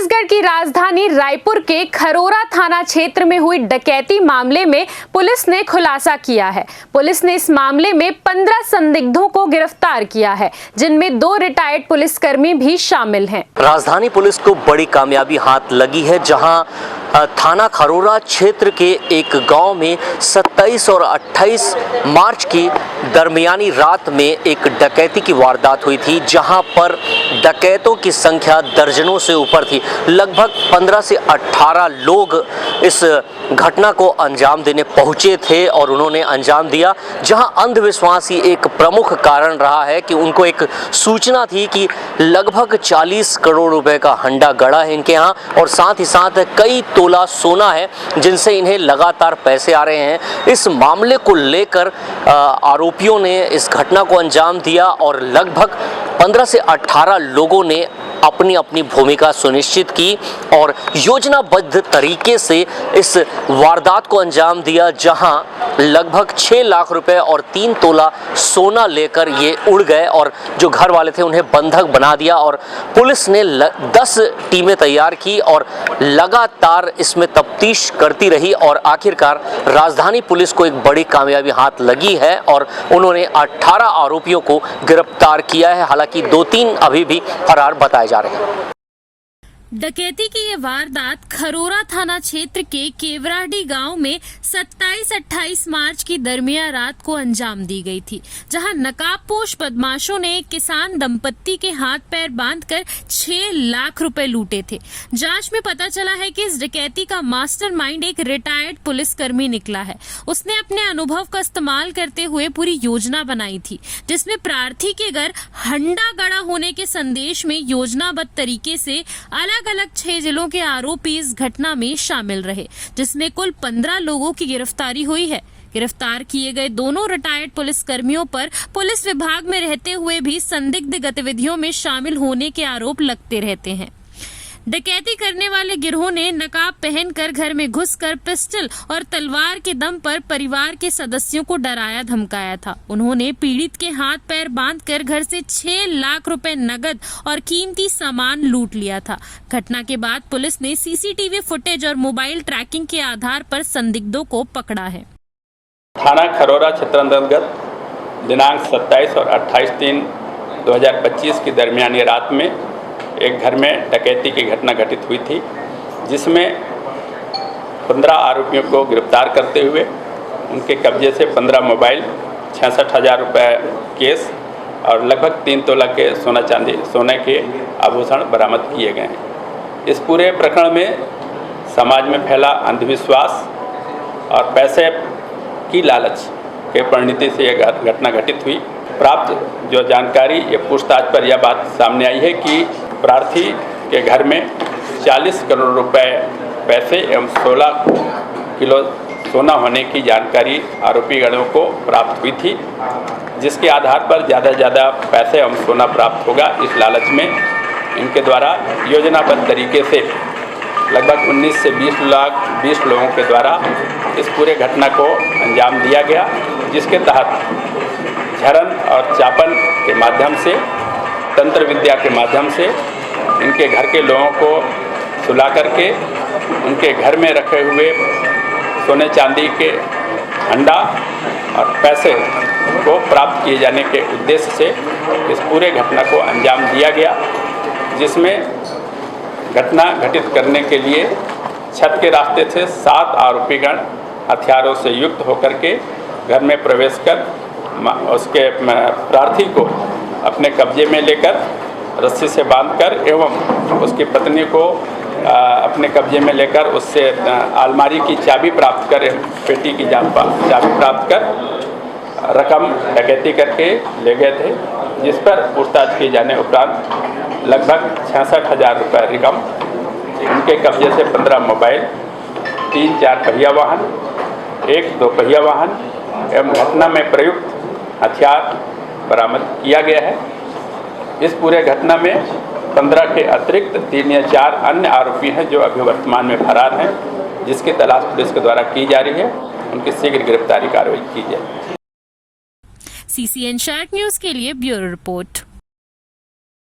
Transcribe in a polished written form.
छत्तीसगढ़ की राजधानी रायपुर के खरोरा थाना क्षेत्र में हुई डकैती मामले में पुलिस ने खुलासा किया है। पुलिस ने इस मामले में 15 संदिग्धों को गिरफ्तार किया है, जिनमें 2 रिटायर्ड पुलिसकर्मी भी शामिल हैं। राजधानी पुलिस को बड़ी कामयाबी हाथ लगी है, जहां थाना खरोरा क्षेत्र के एक गांव में 27 और 28 मार्च की दरमियानी रात में एक डकैती की वारदात हुई थी, जहां पर डकैतों की संख्या दर्जनों से ऊपर थी। लगभग 15 से 18 लोग इस घटना को अंजाम देने पहुंचे थे और उन्होंने अंजाम दिया, जहां अंधविश्वास ही एक प्रमुख कारण रहा है कि उनको एक सूचना थी कि लगभग 40 करोड़ रुपए का हंडा गड़ा है इनके यहाँ और साथ ही साथ कई तोला सोना है, जिनसे इन्हें लगातार पैसे आ रहे हैं। इस मामले को लेकर आरोपियों ने इस घटना को अंजाम दिया और लगभग 15 से 18 लोगों ने अपनी अपनी भूमिका सुनिश्चित की और योजनाबद्ध तरीके से इस वारदात को अंजाम दिया, जहां लगभग 6 लाख रुपए और 3 तोला सोना लेकर ये उड़ गए और जो घर वाले थे उन्हें बंधक बना दिया। और पुलिस ने 10 टीमें तैयार की और लगातार इसमें तफ्तीश करती रही और आखिरकार राजधानी पुलिस को एक बड़ी कामयाबी हाथ लगी है और उन्होंने 18 आरोपियों को गिरफ्तार किया है। हालांकि 2-3 अभी भी फरार बताए जा रहे हैं। डकैती की ये वारदात खरोरा थाना क्षेत्र के केवराडी गांव में 27-28 मार्च की दरमियान रात को अंजाम दी गई थी, जहां नकाबपोश बदमाशों ने एक किसान दंपत्ति के हाथ पैर बांधकर 6 लाख रुपए लूटे थे। जांच में पता चला है कि इस डकैती का मास्टरमाइंड एक रिटायर्ड पुलिसकर्मी निकला है। उसने अपने अनुभव का इस्तेमाल करते हुए पूरी योजना बनाई थी, जिसमें प्रार्थी के घर हंडा गड़ा होने के संदेश में योजनाबद्ध तरीके से अलग 6 जिलों के आरोपी इस घटना में शामिल रहे, जिसमें कुल 15 लोगों की गिरफ्तारी हुई है। गिरफ्तार किए गए दोनों रिटायर्ड पुलिसकर्मियों पर पुलिस विभाग में रहते हुए भी संदिग्ध गतिविधियों में शामिल होने के आरोप लगते रहते हैं। डकैती करने वाले गिरोह ने नकाब पहनकर घर में घुसकर पिस्टल और तलवार के दम पर परिवार के सदस्यों को डराया धमकाया था। उन्होंने पीड़ित के हाथ पैर बांधकर घर से 6 लाख रुपए नगद और कीमती सामान लूट लिया था। घटना के बाद पुलिस ने सीसीटीवी फुटेज और मोबाइल ट्रैकिंग के आधार पर संदिग्धों को पकड़ा है। थाना खरोरा क्षेत्र अंतर्गत दिनांक 27 और 28/3/2025 की दरमियानी रात में एक घर में डकैती की घटना घटित हुई थी, जिसमें 15 आरोपियों को गिरफ्तार करते हुए उनके कब्जे से 15 मोबाइल, 66,000 रुपये केस और लगभग 3 तोला के सोने के आभूषण बरामद किए गए हैं। इस पूरे प्रकरण में समाज में फैला अंधविश्वास और पैसे की लालच के परिणति से यह घटना घटित हुई। प्राप्त जो जानकारी या पूछताछ पर यह बात सामने आई है कि प्रार्थी के घर में 40 करोड़ रुपए पैसे एवं 16 किलो सोना होने की जानकारी आरोपी गणों को प्राप्त हुई थी, जिसके आधार पर ज़्यादा से ज़्यादा पैसे एवं सोना प्राप्त होगा इस लालच में इनके द्वारा योजनाबद्ध तरीके से लगभग 19 से 20 लोगों के द्वारा इस पूरे घटना को अंजाम दिया गया, जिसके तहत झरन और चापन के माध्यम से, तंत्र विद्या के माध्यम से इनके घर के लोगों को सुला करके उनके घर में रखे हुए सोने चांदी के हंडा और पैसे को प्राप्त किए जाने के उद्देश्य से इस पूरे घटना को अंजाम दिया गया, जिसमें घटना घटित करने के लिए छत के रास्ते से 7 आरोपीगण हथियारों से युक्त होकर के घर में प्रवेश कर उसके प्रार्थी को अपने कब्जे में लेकर रस्सी से बांधकर एवं उसकी पत्नी को अपने कब्जे में लेकर उससे अलमारी की चाबी प्राप्त कर, पेटी की चाबी प्राप्त कर रकम डकैती करके ले गए थे, जिस पर पूछताछ किए जाने उपरांत लगभग 66,000 रुपये रकम, उनके कब्जे से 15 मोबाइल, 3-4 पहिया वाहन, 1 2 पहिया वाहन एवं घटना में प्रयुक्त हथियार बरामद किया गया है। इस पूरे घटना में 15 के अतिरिक्त 3 या 4 अन्य आरोपी हैं जो अभी वर्तमान में फरार हैं, जिसकी तलाश पुलिस के द्वारा की जा रही है। उनकी शीघ्र गिरफ्तारी कार्रवाई की जाए। CCN शार्क न्यूज़ के लिए ब्यूरो रिपोर्ट।